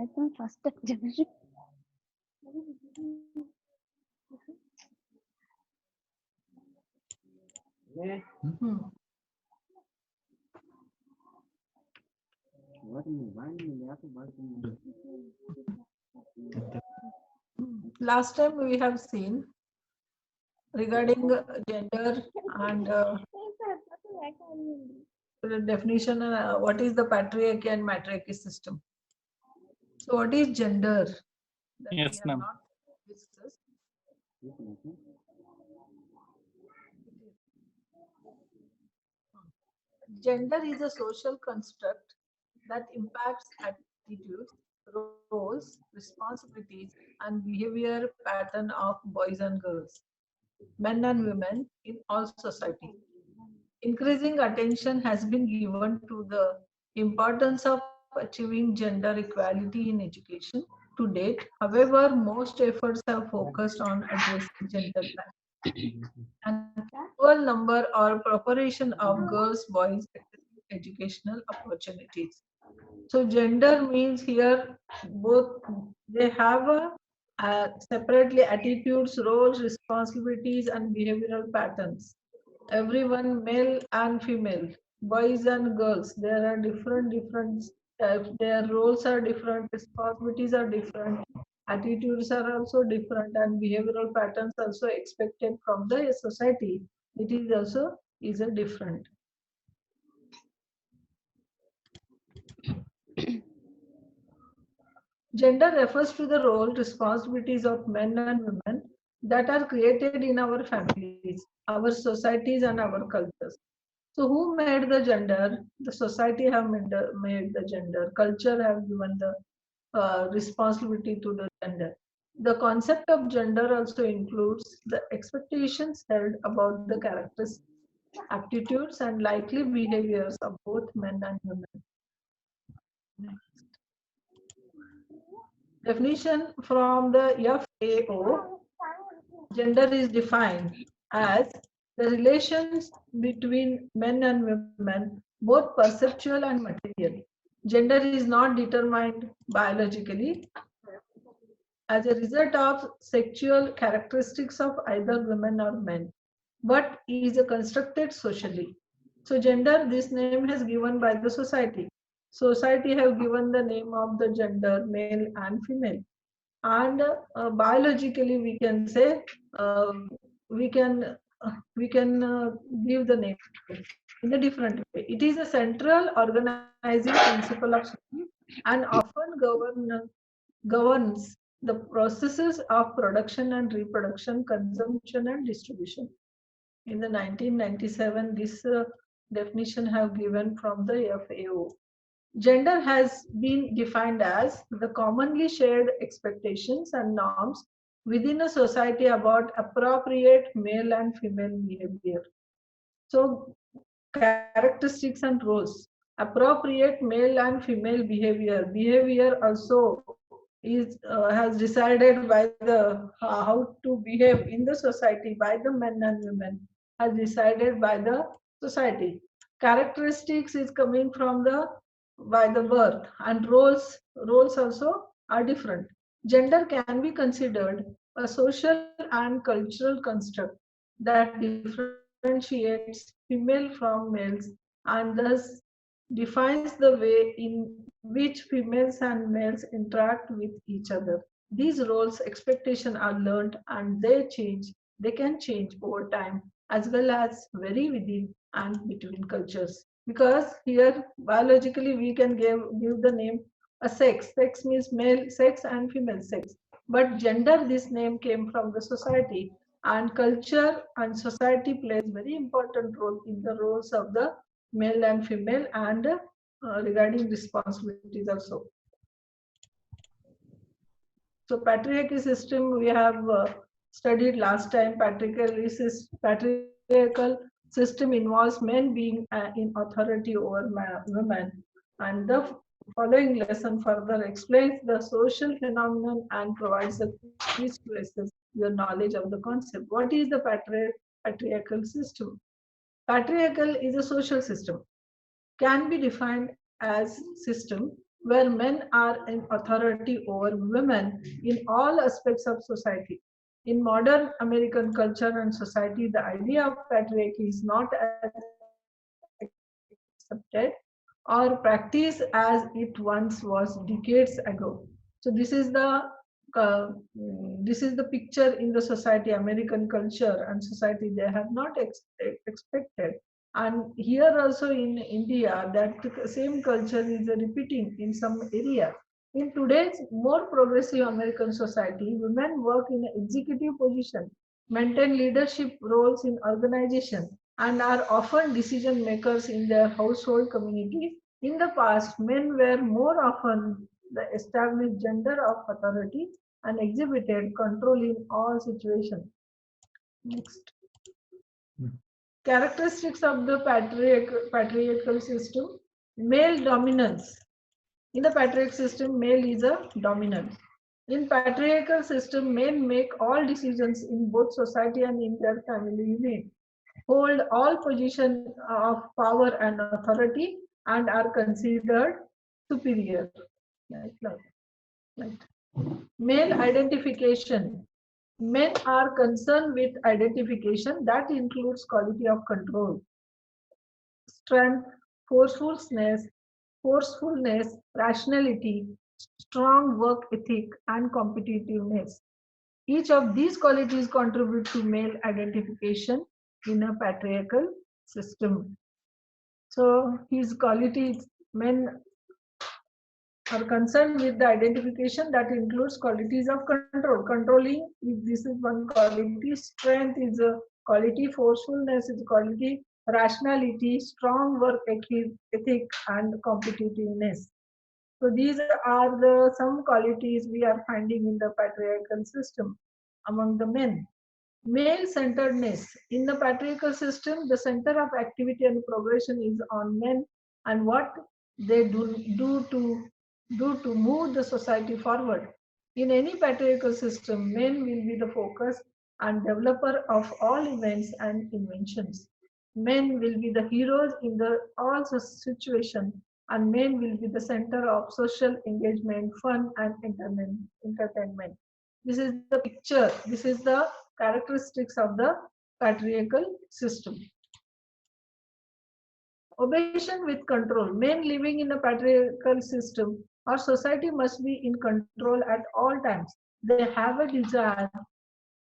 I think first generation. Last time we have seen regarding gender and the definition, what is the patriarchy and matriarchy system. So what is gender? That Yes, we have ma'am. not discussed. Gender is a social construct that impacts attitudes, roles, responsibilities, and behavior pattern of boys and girls, men and women in all society. Increasing attention has been given to the importance of achieving gender equality in education to date. However, most efforts have focused on addressing gender gap and equal number or proportion of girls, boys accessing educational opportunities. So gender means here both they have separately attitudes, roles, responsibilities, and behavioral patterns. Everyone, male and female, boys and girls, there are different types. Their roles are different, responsibilities are different, attitudes are also different, and behavioral patterns also expected from the society. It is also is a different. Gender refers to the role, responsibilities of men and women that are created in our families, our societies, and our cultures. So, who made the gender? The society have made the gender. Culture have given the responsibility to the gender. The concept of gender also includes the expectations held about the characteristics, aptitudes, and likely behaviors of both men and women. Definition from the FAO, gender is defined as the relations between men and women, both perceptual and material. Gender is not determined biologically as a result of sexual characteristics of either women or men, but is constructed socially. So gender, this name has given by the society. Society have given the name of the gender, male and female. And biologically, we can say we can give the name in a different way. It is a central organizing principle of society and often governs the processes of production and reproduction, consumption and distribution. In the 1997, this definition have given from the FAO. Gender has been defined as the commonly shared expectations and norms within a society about appropriate male and female behavior. So, characteristics and roles. Appropriate male and female behavior. Behavior also is has decided by the how to behave in the society by the men and women, has decided by the society. Characteristics is coming from the by the birth, and roles also are different. Gender can be considered a social and cultural construct that differentiates female from males and thus defines the way in which females and males interact with each other. These roles expectations are learned and they can change over time as well as vary within and between cultures. Because here biologically we can give the name a sex. Sex means male sex and female sex. But gender, this name came from the society, and culture and society plays very important role in the roles of the male and female and regarding responsibilities also. So patriarchy system we have studied last time. Patriarchal system involves men being in authority over women, and the following lesson further explains the social phenomenon and provides a which places your knowledge of the concept. What is the patriarchal system? Patriarchal is a social system, can be defined as system where men are in authority over women in all aspects of society. In modern American culture and society, the idea of patriarchy is not as accepted or practiced as it once was decades ago. So uh, this is the picture in the society, American culture and society. They have not expected, and here also in India, that same culture is repeating in some area. In today's more progressive American society, women work in executive position, maintain leadership roles in organization, and are often decision makers in their household community. In the past, men were more often the established gender of authority and exhibited control in all situations. Next. Characteristics of the patriarchal system. Male dominance. In the patriarchal system, male is a dominant. In patriarchal system, men make all decisions in both society and in their family unit, hold all position of power and authority, and are considered superior. Right. Male identification. Men are concerned with identification that includes quality of control, strength, forcefulness, rationality, strong work ethic, and competitiveness. Each of these qualities contribute to male identification in a patriarchal system. So his qualities, men are concerned with the identification that includes qualities of control. Controlling, this is one quality. Strength is a quality. Forcefulness is a quality. Rationality, strong work ethic, and competitiveness. So these are the some qualities we are finding in the patriarchal system among the men. Male-centeredness. In the patriarchal system, the center of activity and progression is on men and what they do to move the society forward. In any patriarchal system, men will be the focus and developer of all events and inventions. Men will be the heroes in the all situations, and men will be the center of social engagement, fun, and entertainment. This is the picture. This is the characteristics of the patriarchal system. Obsession with control. Men living in a patriarchal system or society must be in control at all times. They have a desire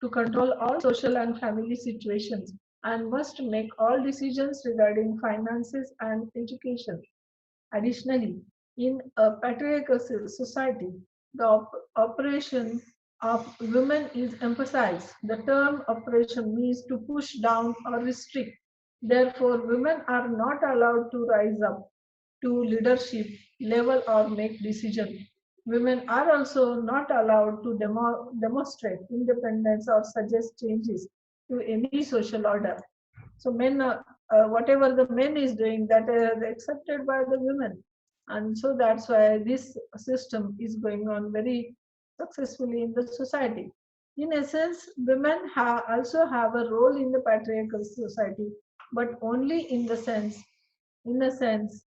to control all social and family situations and must make all decisions regarding finances and education. Additionally, in a patriarchal society, the operation of women is emphasized. The term operation means to push down or restrict. Therefore, women are not allowed to rise up to leadership level or make decisions. Women are also not allowed to demonstrate independence or suggest changes to any social order. So men, whatever the men is doing, that is accepted by the women, and so that's why this system is going on very successfully in the society. In essence, women also have a role in the patriarchal society, but only in the sense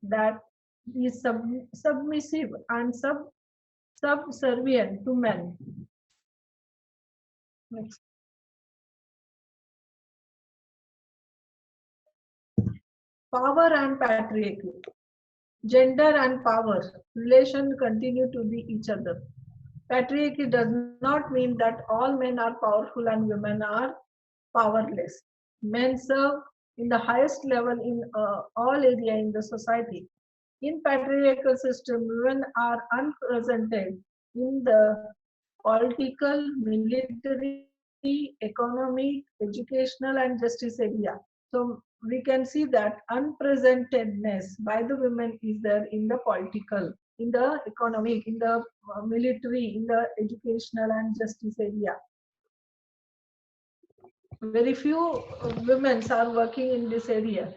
that is submissive and subservient to men. Next. Power and patriarchy. Gender and power relation continue to be each other. Patriarchy does not mean that all men are powerful and women are powerless. Men serve in the highest level in all area in the society. In patriarchal system, women are unrepresented in the political, military, economic, educational, and justice area. So we can see that unpresentedness by the women is there in the political, in the economic, in the military, in the educational and justice area. Very few women are working in this area.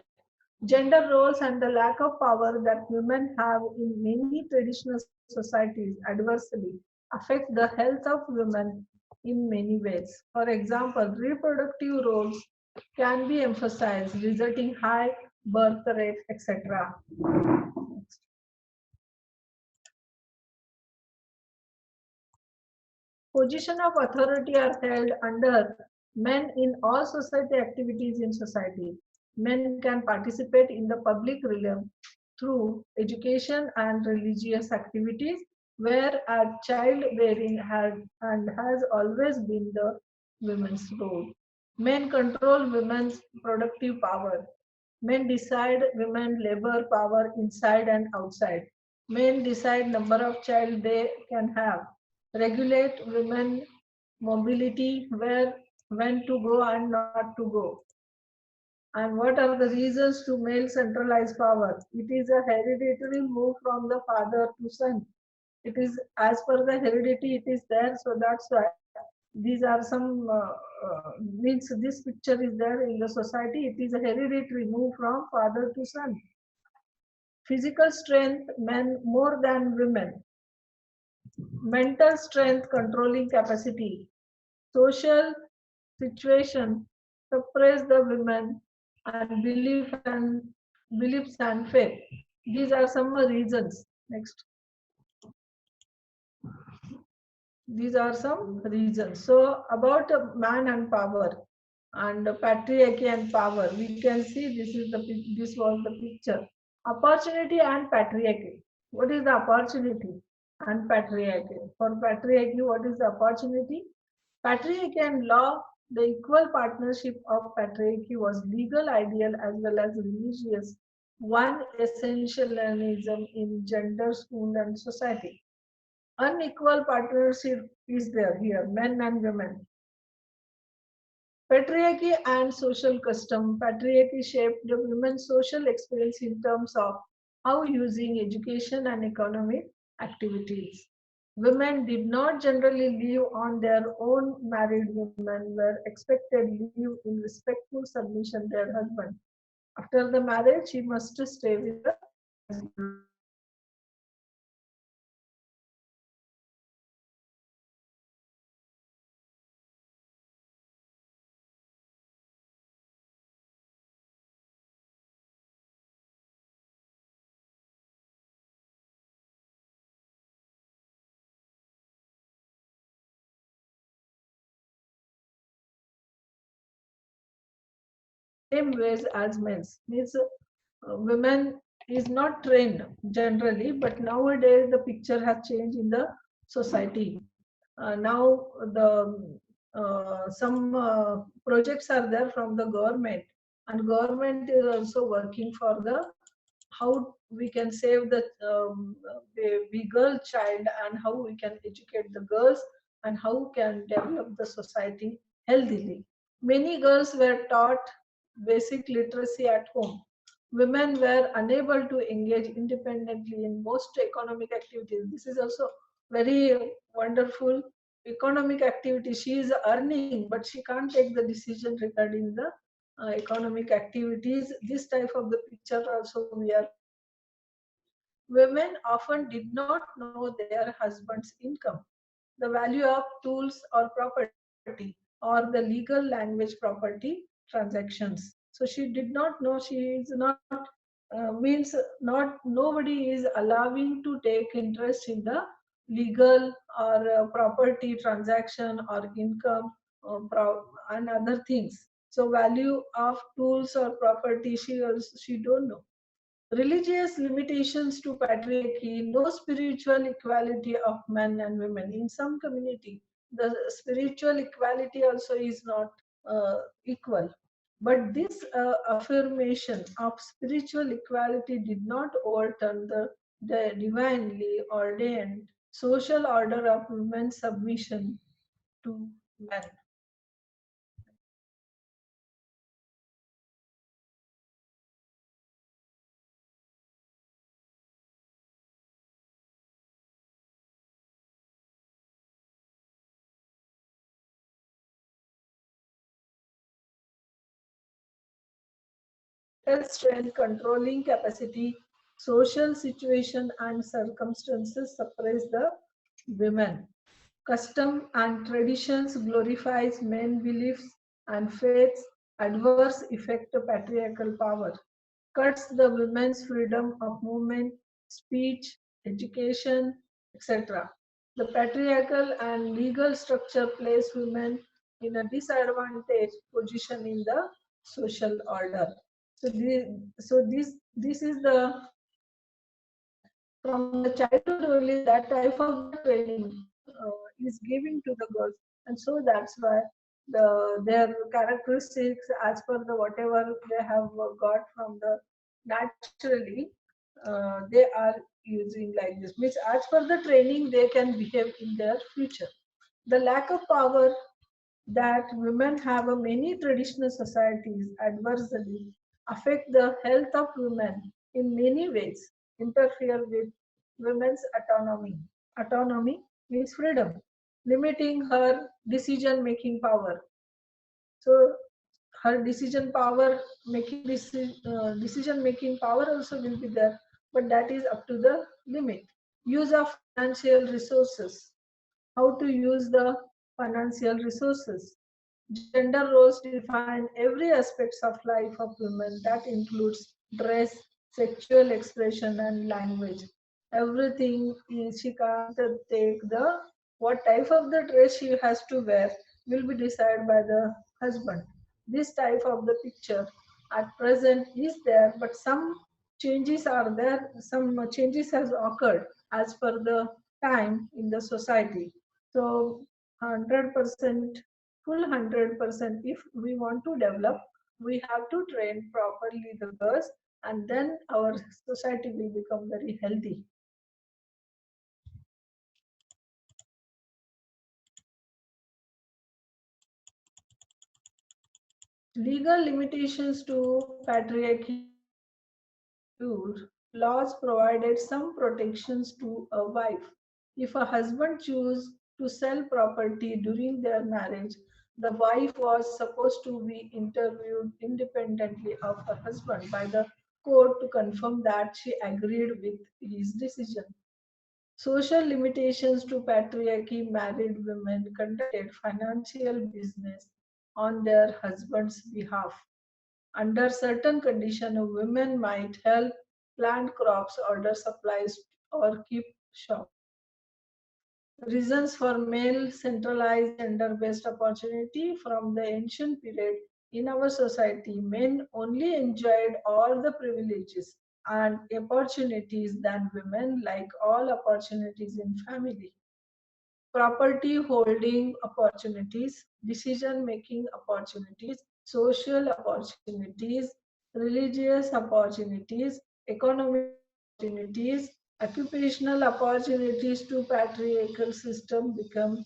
Gender roles and the lack of power that women have in many traditional societies adversely affect the health of women in many ways. For example, reproductive roles can be emphasized, resulting high birth rate, etc. Position of authority are held under men in all society activities in society. Men can participate in the public realm through education and religious activities, where childbearing had and has always been the women's role. Men control women's productive power. Men decide women labor power inside and outside. Men decide number of child they can have, regulate women mobility, where when to go and not to go. And what are the reasons to male centralized power? It is a hereditary move from the father to son. It is as per the heredity, it is there. So that's why these are some means this picture is there in the society. It is a hereditary move from father to son. Physical strength, men more than women. Mental strength, controlling capacity. Social situation, suppress the women and beliefs and faith. These are some reasons. Next. These are some reasons. So about man and power and patriarchy and power, we can see this was the picture. Opportunity and patriarchy. What is the opportunity and patriarchy? For patriarchy, what is the opportunity? Patriarchy and law, the equal partnership of patriarchy was legal ideal as well as religious, one essentialism in gender, school and society. Unequal partnership is there here, men and women. Patriarchy and social custom. Patriarchy shaped the women's social experience in terms of how using education and economic activities. Women did not generally live on their own. Married women were expected to live in respectful submission to their husband. After the marriage, she must stay with the husband. Same ways as men's. Means women is not trained generally, but nowadays the picture has changed in the society. Now the some projects are there from the government, and government is also working for the how we can save the girl child, and how we can educate the girls, and how can develop the society healthily. Many girls were taught basic literacy at home. Women were unable to engage independently in most economic activities. This is also very wonderful economic activity. She is earning, but she can't take the decision regarding the economic activities. This type of the picture also we are. Women often did not know their husband's income, the value of tools or property, or the legal language property transactions. So she did not know. She is not means not nobody is allowing to take interest in the legal or property transaction or income and other things. So value of tools or property she don't know. Religious limitations to patriarchy, no spiritual equality of men and women. In some community, the spiritual equality also is not equal. But this affirmation of spiritual equality did not overturn the divinely ordained social order of women's submission to men. Mental strength, controlling capacity, social situation and circumstances suppress the women. Custom and traditions glorifies men beliefs and faiths, adverse effect of patriarchal power, cuts the women's freedom of movement, speech, education, etc. The patriarchal and legal structure place women in a disadvantaged position in the social order. So this is the from the childhood only that type of the training is giving to the girls, and so that's why their characteristics as per the whatever they have got from the naturally they are using like this, means as per the training they can behave in their future. The lack of power that women have in many traditional societies adversely affect the health of women in many ways, interfere with women's autonomy. Autonomy means freedom, limiting her decision making power. So her decision making power also will be there, but that is up to the limit. Use of financial resources, how to use the financial resources. Gender roles define every aspects of life of women. That includes dress, sexual expression, and language. Everything she can't take the what type of the dress she has to wear will be decided by the husband. This type of the picture at present is there, but some changes are there. Some changes has occurred as per the time in the society. So 100%, full 100%, if we want to develop, we have to train properly the girls, and then our society will become very healthy. Legal limitations to patriarchy include laws provided some protections to a wife. If a husband chose to sell property during their marriage, the wife was supposed to be interviewed independently of her husband by the court to confirm that she agreed with his decision. Social limitations to patriarchy: married women conducted financial business on their husband's behalf. Under certain conditions, women might help plant crops, order supplies, or keep shop. Reasons for male centralized gender-based opportunity: from the ancient period in our society, men only enjoyed all the privileges and opportunities than women, like all opportunities in family. Property holding opportunities, decision making opportunities, social opportunities, religious opportunities, economic opportunities, occupational opportunities to patriarchal system become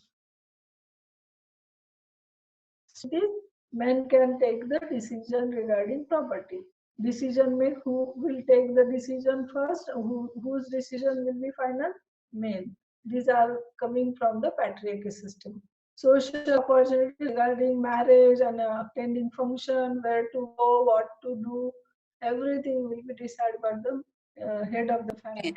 men can take the decision regarding property. Decision make who will take the decision first, whose decision will be final? Male. These are coming from the patriarchy system. Social opportunity regarding marriage and attending function, where to go, what to do, everything will be decided by the head of the family.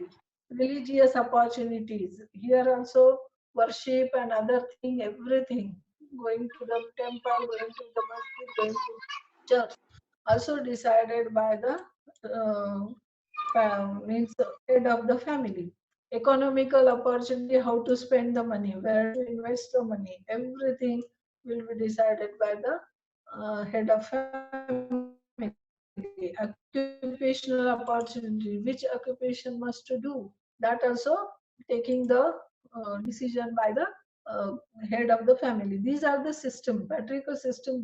Religious opportunities. Here also worship and other thing, everything. Going to the temple, going to the masjid, going to church. Also decided by the means head of the family. Economical opportunity, how to spend the money, where to invest the money, everything will be decided by the head of family. Occupational opportunity, which occupation must to do, that also taking the decision by the uh, head of the family. These are the system, patriarchal system